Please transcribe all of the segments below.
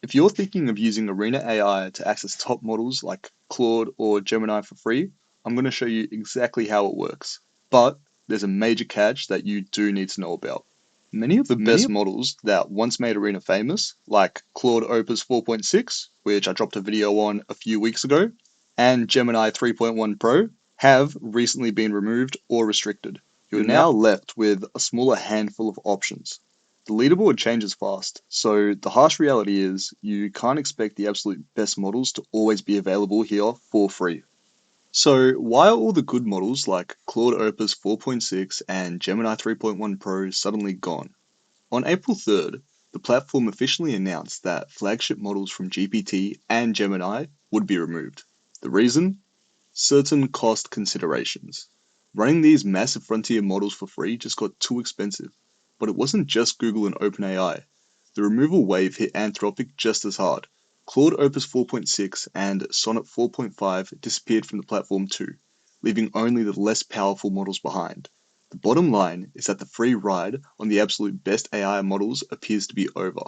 If you're thinking of using Arena.ai to access top models like Claude or Gemini for free, I'm going to show you exactly how it works. But there's a major catch that you do need to know about. Many of the best models that once made Arena famous, like Claude Opus 4.6, which I dropped a video on a few weeks ago, and Gemini 3.1 Pro, have recently been removed or restricted. You're now left with a smaller handful of options. The leaderboard changes fast, so the harsh reality is you can't expect the absolute best models to always be available here for free. So why are all the good models like Claude Opus 4.6 and Gemini 3.1 Pro suddenly gone? On April 3rd, the platform officially announced that flagship models from GPT and Gemini would be removed. The reason? Certain cost considerations. Running these massive frontier models for free just got too expensive. But it wasn't just Google and OpenAI. The removal wave hit Anthropic just as hard. Claude Opus 4.6 and Sonnet 4.5 disappeared from the platform too, leaving only the less powerful models behind. The bottom line is that the free ride on the absolute best AI models appears to be over.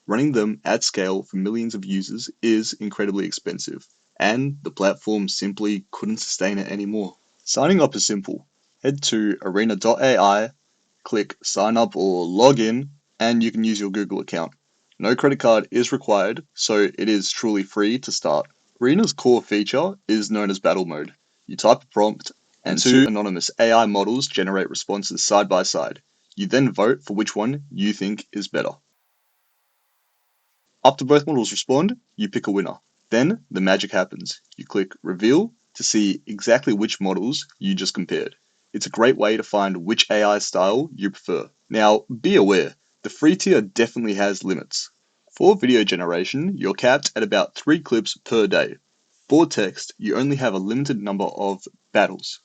Running them at scale for millions of users is incredibly expensive, and the platform simply couldn't sustain it anymore. Signing up is simple. Head to Arena.ai, click sign up or log in, and you can use your Google account. No credit card is required, so it is truly free to start. Arena's core feature is known as battle mode. You type a prompt, and two anonymous AI models generate responses side by side. You then vote for which one you think is better. After both models respond, you pick a winner. Then the magic happens. You click reveal to see exactly which models you just compared. It's a great way to find which AI style you prefer. Now, be aware, the free tier definitely has limits. For video generation, you're capped at about 3 clips per day. For text, you only have a limited number of battles.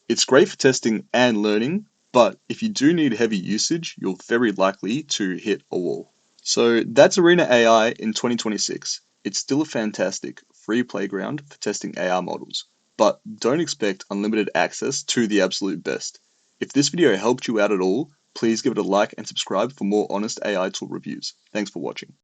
It's great for testing and learning, but if you do need heavy usage, you're very likely to hit a wall. So that's Arena AI in 2026. It's still a fantastic free playground for testing AI models, but don't expect unlimited access to the absolute best. If this video helped you out at all, please give it a like and subscribe for more honest AI tool reviews. Thanks for watching.